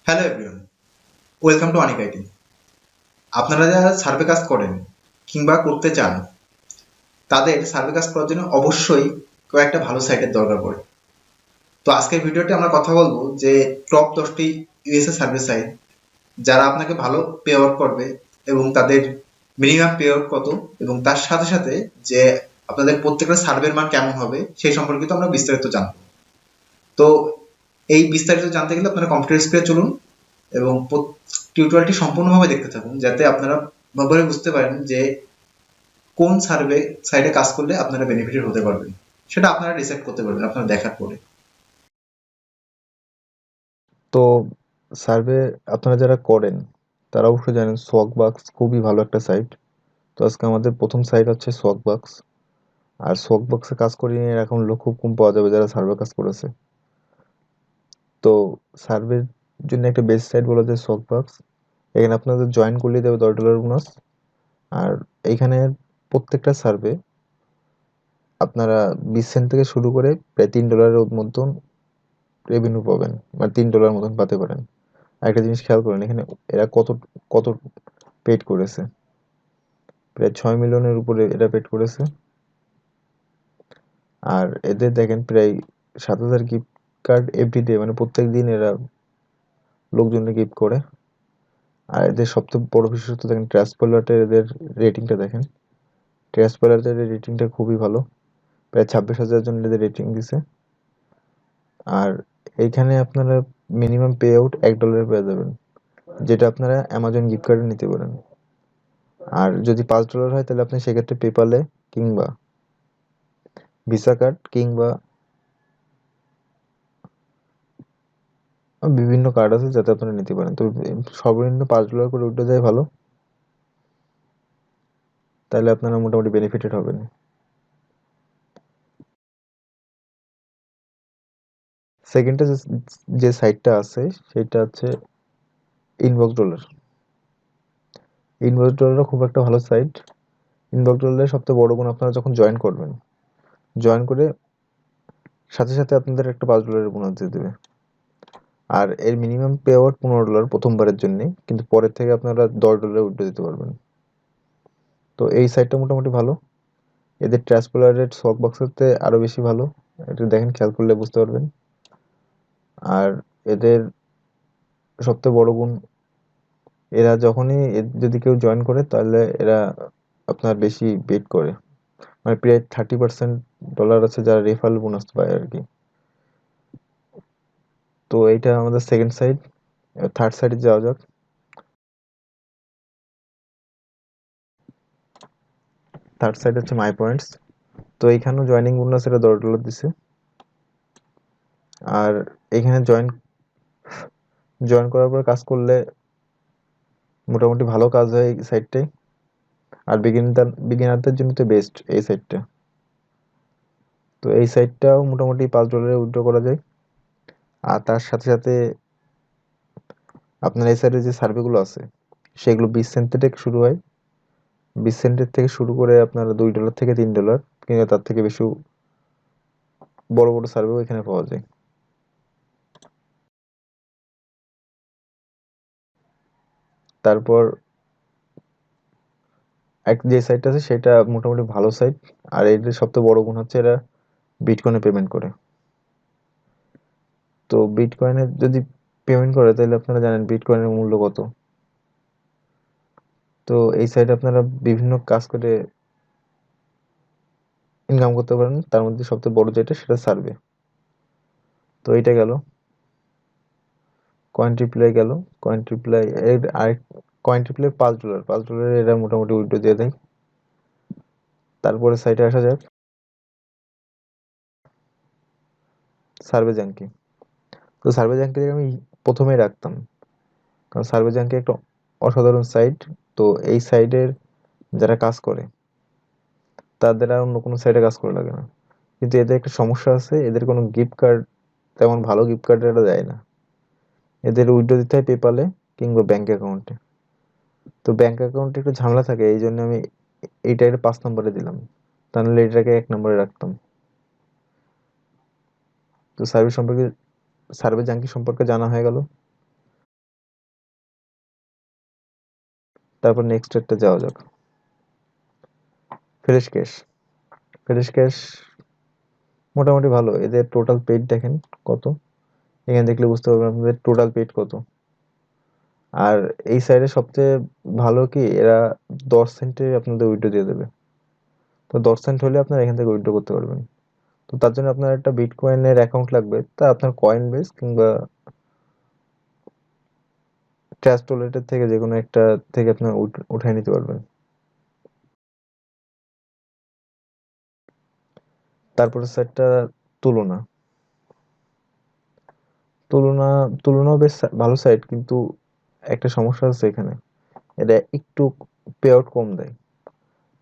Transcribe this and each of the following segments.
Hello everyone, welcome to Anik IT. আপনারা যারা survey কাজ করেন কিংবা করতে চান, তাদের সার্ভে কাজ করার জন্য অবশ্যই কয়েকটা ভালো সাইটের দরকার পড়ে। তো আজকের ভিডিওতে আমরা কথা বলবো যে টপ 10টি ইউএসএ সার্ভে সাইট যারা আপনাকে ভালো পে আউট করবে এবং তাদের মিনিমাম পে আউট কত, এবং তার সাথে সাথে যে আপনাদের প্রত্যেকটা সার্ভের মান কেমন হবে সেই সম্পর্কিত আমরা বিস্তারিত জানবো। তো এই বিস্তারিত জানতে গেলে আপনারা কম্পিউটার স্ক্রিনে চলুন এবং টিউটোরিয়ালটি সম্পূর্ণভাবে দেখতে থাকুন, যাতে আপনারা ভালোভাবে বুঝতে পারেন যে কোন সার্ভে সাইটে কাজ করলে আপনারা বেনিফিটেড হতে পারবেন। সেটা আপনারা ডিসাইড করতে পারবেন আপনারা দেখার পরে। তো সার্ভে আপনারা যারা করেন তারা অবশ্যই জানেন সোয়াগবাক্স খুবই ভালো একটা সাইট। তো আজকে আমাদের প্রথম সাইট হচ্ছে সোয়াগবাক্স। আর সোয়াগবাক্সে কাজ করিয়ে এখন লোক খুব কম পাওয়া যাবে যারা সার্ভে কাজ করেছে। তো সার্ভের জন্য একটা বেস্ট সাইট বলা যায় সোয়াগবাক্স। এখানে আপনাদের জয়েন করলেই দেবে $10 বোনাস। আর এইখানে প্রত্যেকটা সার্ভে আপনারা 20 সেন্ট থেকে শুরু করে প্রায় $3 মতন রেভিনিউ পাবেন, মানে $3 মতন পেতে পারেন। একটা জিনিস খেয়াল করেন, এখানে এরা কত কত পেড করেছে। প্রায় 6 মিলিয়নের উপরে এরা পেড করেছে। আর এদের দেখেন প্রায় 7,000 গিফট কার্ড এভরিডে, মানে প্রত্যেক দিন এরা লোকজনকে গিফট করে। আর এদের সবথেকে বড় বিশেষত্ব দেখেন ট্রাস্টপাইলটের এদের রেটিংটা দেখেন। ট্রাস্টপাইলটের রেটিংটা খুবই ভালো, প্রায় 26,000 জন এদের রেটিং দিছে। আর এইখানে আপনারা মিনিমাম পে আউট $1 পেয়ে যাবেন, যেটা আপনারা অ্যামাজন গিফট কার্ডে নিতে পারেন। আর যদি $5 হয় তাহলে আপনি সেক্ষেত্রে পেপালে কিংবা ভিসা কার্ড কিংবা বিভিন্ন কার্ড আছে যাতে আপনারা নিতে পারেন। তো সর্বনিম্ন $5 করে উঠে যায় ভালো, তাহলে আপনারা মোটামুটি বেনিফিটেড হবেন। সেকেন্ডে যে সাইটটা আছে সেটা হচ্ছে ইনবক্স ডলার। ইনবক্স ডলারও খুব একটা ভালো সাইট। ইনবক্স ডলারের সবথেকে বড় গুণ, আপনারা যখন জয়েন করবেন, জয়েন করে সাথে সাথে আপনাদের একটা $5 বোনাস দিয়ে দেবে। আর এর মিনিমাম পে আউট $15 প্রথমবারের জন্য, কিন্তু পরের থেকে আপনারা $10 উঠে দিতে পারবেন। তো এই সাইটটা মোটামুটি ভালো। এদের ট্রান্সপোলার রেট শক বক্সেতে আরো বেশি ভালো, এটা দেখেন, খেয়াল করলে বুঝতে পারবেন। আর এদের সবথেকে বড় গুণ, এরা যখনই যদি কেউ জয়েন করে তাহলে এরা আপনার বেশি বেট করে, মানে প্রায় $30 আছে যারা রেফারেল বোনাস পায় আর কি। তো এইটা আমাদের সেকেন্ড সাইড। থার্ড সাইডে যাওয়া যাক। থার্ড সাইড হচ্ছে মাই পয়েন্টস। তো এইখানেও জয়েনিং বোনাস এরা $10 দিছে। আর এখানে জয়েন জয়েন করার পর কাজ করলে মোটামুটি ভালো কাজ হয় এই সাইটটাই। আর বিগিনারদের জন্য তো বেস্ট এই সাইটটা। তো এই সাইটটাও মোটামুটি $5 উইথড্র করা যায়। আর তার সাথে সাথে আপনার এই সাইডে যে সার্ভেগুলো আছে সেগুলো 20 সেন্ট থেকে শুরু হয়। 20 সেন্টের থেকে শুরু করে আপনার $2 থেকে $3, কিংবা তার থেকে বেশি বড় বড় সার্ভেও এখানে পাওয়া যায়। তারপর যে সাইট আছে সেটা মোটামুটি ভালো সাইট। আর এদের সবথেকে বড় গুণ হচ্ছে এরা বিটকয়েনে পেমেন্ট করে। তো বিটকয়েনে যদি পেমেন্ট করে তাহলে আপনারা জানেন বিটকয়েনের মূল্য কত। তো এই সাইটে আপনারা বিভিন্ন কাজ করে ইনকাম করতে পারেন, তার মধ্যে সবথেকে বড় যেটা সেটা সার্ভে। তো এইটা গেল। কয়েন ট্রিপ্লাই গেল। কয়েন ট্রিপ্লাই এর আরেক কয়েন ট্রিপ্লাই $5 এরা মোটামুটি উইথড্র দিয়ে দেয়। তারপরে সাইটে আসা যাক, সার্ভে জ্যাঙ্কি। তো সার্ভে জ্যাঙ্কি আমি প্রথমেই রাখতাম, কারণ সার্ভে জ্যাঙ্কি একটা অসাধারণ সাইট। তো এই সাইডের যারা কাজ করে তাদের আর অন্য কোনো সাইটে কাজ করা লাগে না। কিন্তু এদের একটা সমস্যা আছে, এদের কোনো গিফট কার্ড, তেমন ভালো গিফট কার্ড এরা দেয় না। এদের উইথড্র দিতে হয় পেপালে কিংবা ব্যাংক অ্যাকাউন্টে। তো ব্যাংক অ্যাকাউন্টে একটু ঝামেলা থাকে, এই জন্য আমি এইটাকে 5 নম্বরে দিলাম, তাহলে এটাকে 1 নম্বরে রাখতাম। তো সার্ভে জাঙ্কি সম্পর্কে জানা হয়ে গেল। তারপর নেক্সট একটা যাওয়া যাক। Fresh cash. ফ্রেশ ক্যাশ মোটামুটি ভালো। এদের টোটাল পেড দেখেন কত। এখানে দেখলে বুঝতে পারবেন আপনাদের টোটাল পেড কত। আর এই সাইডে সবচেয়ে ভালো কি, এরা 10 সেন্টে আপনাদের উইথড্র দিয়ে দেবে। তো 10 সেন্ট হলে আপনারা এখান থেকে উইথড্র করতে পারবেন। তো তার জন্য আপনার একটা বিটকয়েনের অ্যাকাউন্ট লাগবে, তা আপনার কয়েন বেস কিংবা ট্রাস্ট ওয়ালেটের থেকে যে কোনো একটা থেকে আপনার উঠায় নিতে পারবেন। তারপরে সাইডটা তুলনা। তুলনা তুলনাও বেশ ভালো সাইট, কিন্তু একটা সমস্যা আছে এখানে, এটা একটু পে আউট কম দেয়।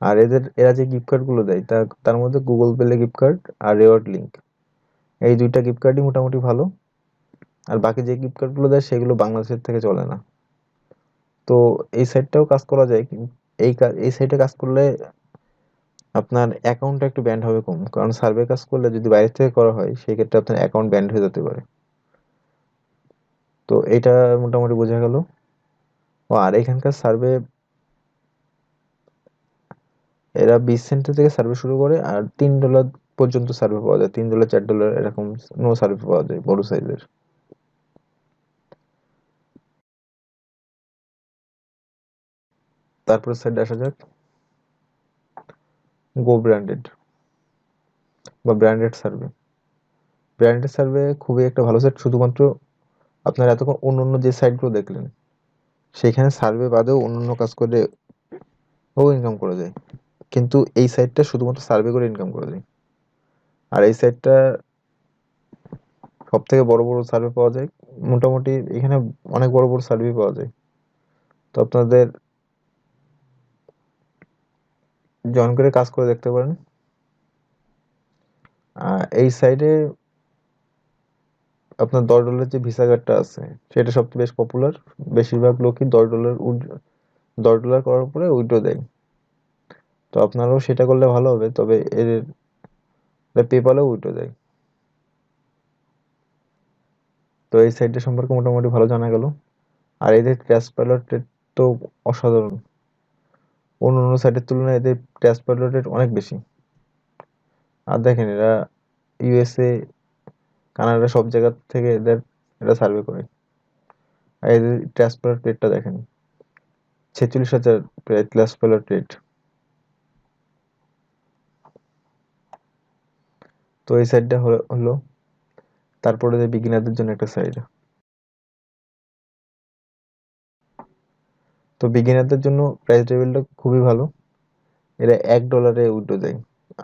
আর এরা যে গিফট কার্ড গুলো দেয় তার মধ্যে গুগল পেলে গিফট কার্ড আর রেওয়ার্ড লিঙ্ক, এই দুইটা গিফট কার্ডই মোটামুটি ভালো। আর বাকি যে গিফট কার্ড গুলো দেয় সেগুলো বাংলাদেশের থেকে চলে না। তো এই সাইটটাও কাজ করা যায়, এই সাইটে কাজ করলে আপনার অ্যাকাউন্টটা একটু ব্যান্ড হবে কম, কারণ সার্ভে কাজ করলে যদি বাইরে থেকে করা হয় সেই ক্ষেত্রে আপনার অ্যাকাউন্ট ব্যান্ড হয়ে যেতে পারে। তো এটা মোটামুটি বোঝা গেল। আর এখানকার সার্ভে, এরা 20 সেন্ট থেকে সার্ভে শুরু করে আর $3 পর্যন্ত সার্ভে পাওয়া যায়, $3 $4 এরকম নো সার্ভে পাওয়া যায় বড় সাইজের। তারপরে সাইড আসা যাক, গো ব্র্যান্ডেড বা ব্র্যান্ডেড সার্ভে। ব্র্যান্ডেড সার্ভে খুবই একটা ভালো সাইট, শুধুমাত্র আপনারা এতক্ষণ অন্য অন্য যে সাইটগুলো দেখলেন সেখানে সার্ভে বাদেও অন্যান্য কাজ করে ইনকাম করা যায়, কিন্তু এই সাইটটা শুধুমাত্র সার্ভে করে ইনকাম করা যায়। আর এই সাইটটা সব থেকে বড় বড় সার্ভে পাওয়া যায়, মোটামুটি এখানে অনেক বড় বড় সার্ভে পাওয়া যায়। তো আপনাদের জয়েন করে কাজ করে দেখতে পারেন। এই সাইডে আপনার $10 যে ভিসা কার্ডটা আছে সেটা সবচেয়ে বেশ পপুলার। বেশিরভাগ লোকই $10 করার পরে উইথড্র দেয়। তো আপনারাও সেটা করলে ভালো হবে, তবে এর পেপালেও উইথড্র দেয়। তো এই সাইটটা সম্পর্কে মোটামুটি ভালো জানা গেল। আর এদের ট্রাস্টপাইলট রেট তো অসাধারণ। অন্য অন্য সাইটের তুলনায় এদের ট্রাস্টপাইলট রেট অনেক বেশি। আর দেখেন এরা ইউএসএ, কানাডা সব জায়গা থেকে এরা সার্ভে করে। আর এদের ট্রাস্টপাইলট রেটটা দেখেন, 46,000 প্রায় ট্রাস্টপাইলট রেট। তো এই সাইটটা হলো। তারপরে যে বিগিনারদের জন্য একটা সাইট। তো বিগিনারদের জন্য প্রাইস লেভেলটা খুবই ভালো। এরা $1 উইথড্র দেয়।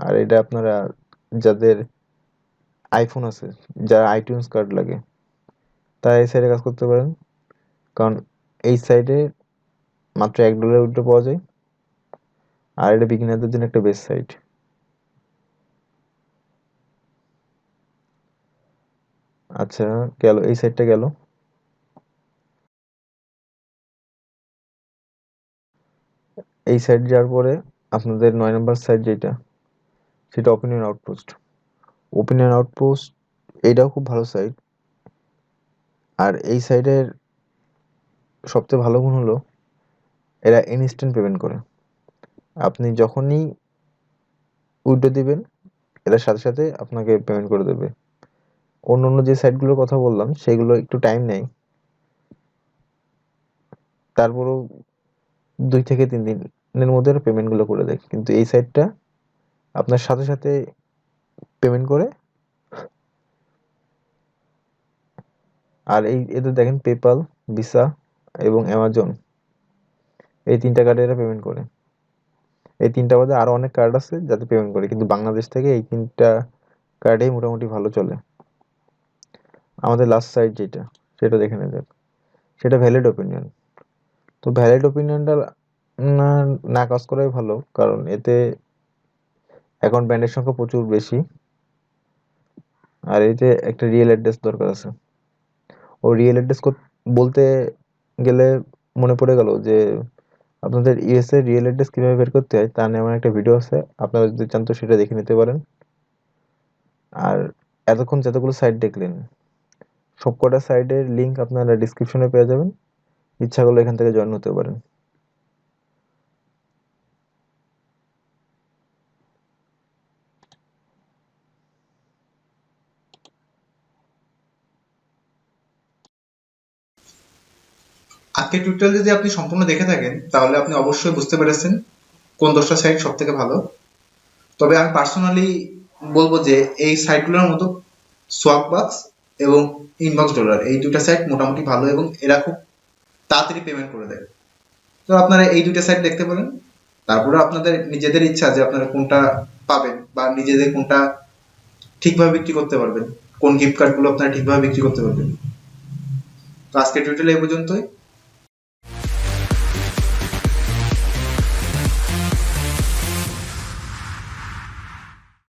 আর এটা আপনারা যাদের আইফোন আছে, যারা আইটিউন্স কার্ড লাগে, তারা এই সাইডে কাজ করতে পারেন, কারণ এই সাইডে মাত্র $1 উইথড্র পাওয়া যায়। আর এটা বিগিনারদের জন্য একটা বেস্ট সাইট। আচ্ছা, গেল এই সাইটটা গেল। এই সাইড যাওয়ার পরে আপনাদের 9 নম্বর সাইট যেটা, সেটা ওপিনিয়ন আউটপোস্ট। ওপিনিয়ন আউটপোস্ট এইটাও খুব ভালো সাইট। আর এই সাইডের সবচেয়ে ভালো গুণ হলো এরা ইনস্ট্যান্ট পেমেন্ট করে। আপনি যখনই উইথড্র দিবেন এরা সাথে সাথে আপনাকে পেমেন্ট করে দেবে। অন্য অন্য যে সাইটগুলোর কথা বললাম সেগুলো একটু টাইম নেয়, তারপরেও 2 থেকে 3 দিনের মধ্যে পেমেন্টগুলো করে দেয়, কিন্তু এই সাইটটা আপনার সাথে সাথে পেমেন্ট করে। আর এদের দেখেন পেপাল, ভিসা এবং অ্যামাজন, এই 3টা কার্ডে এরা পেমেন্ট করে। এই 3টা বাদে আরো অনেক কার্ড আছে যাতে পেমেন্ট করে, কিন্তু বাংলাদেশ থেকে এই 3টা কার্ডেই মোটামুটি ভালো চলে। আমাদের লাস্ট সাইট যেটা, সেটা দেখে নেওয়া যাক। সেটা ভ্যালিড ওপিনিয়ন। তো ভ্যালিড ওপিনিয়নটা না না কাজ করাই ভালো, কারণ এতে অ্যাকাউন্ট ব্যান্ডের সংখ্যা প্রচুর বেশি। আর এতে একটা রিয়েল অ্যাড্রেস দরকার আছে। ও রিয়েল অ্যাড্রেস বলতে গেলে মনে পড়ে গেল যে আপনাদের ইউএসএ রিয়েল অ্যাড্রেস কিভাবে বের করতে হয় তা নিয়ে আমার একটা ভিডিও আছে, আপনারা যদি চান তো সেটা দেখে নিতে পারেন। আর এতক্ষণ যতগুলো সাইট দেখলেন সবকটা সাইটের লিংক আপনারা ডিসক্রিপশনে পেয়ে যাবেন, ইচ্ছা করলে এখান থেকে জয়েন হতে পারেন। আজকের টিউটোরিয়াল যদি আপনি সম্পূর্ণ দেখে থাকেন তাহলে আপনি অবশ্যই বুঝতে পেরেছেন কোন 10টা সাইট সব থেকে ভালো। তবে আমি পার্সোনালি বলবো যে এই সাইটগুলোর মতো সোয়াপবাক্স এবং ইনবক্স ডলার এই দুটা সাইট মোটামুটি ভালো এবং এরা খুব তাড়াতাড়ি পেমেন্ট করে দেয়। তো আপনারা এই দুইটা সাইট দেখতে পারেন। তারপরে আপনাদের নিজেদের ইচ্ছা যে আপনারা কোনটা পাবেন বা নিজেদের কোনটা ঠিকভাবে বিক্রি করতে পারবেন, কোন গিফট কার্ডগুলো আপনারা ঠিকভাবে বিক্রি করতে পারবেন। তো আজকের টিউটোরিয়াল এই পর্যন্তই।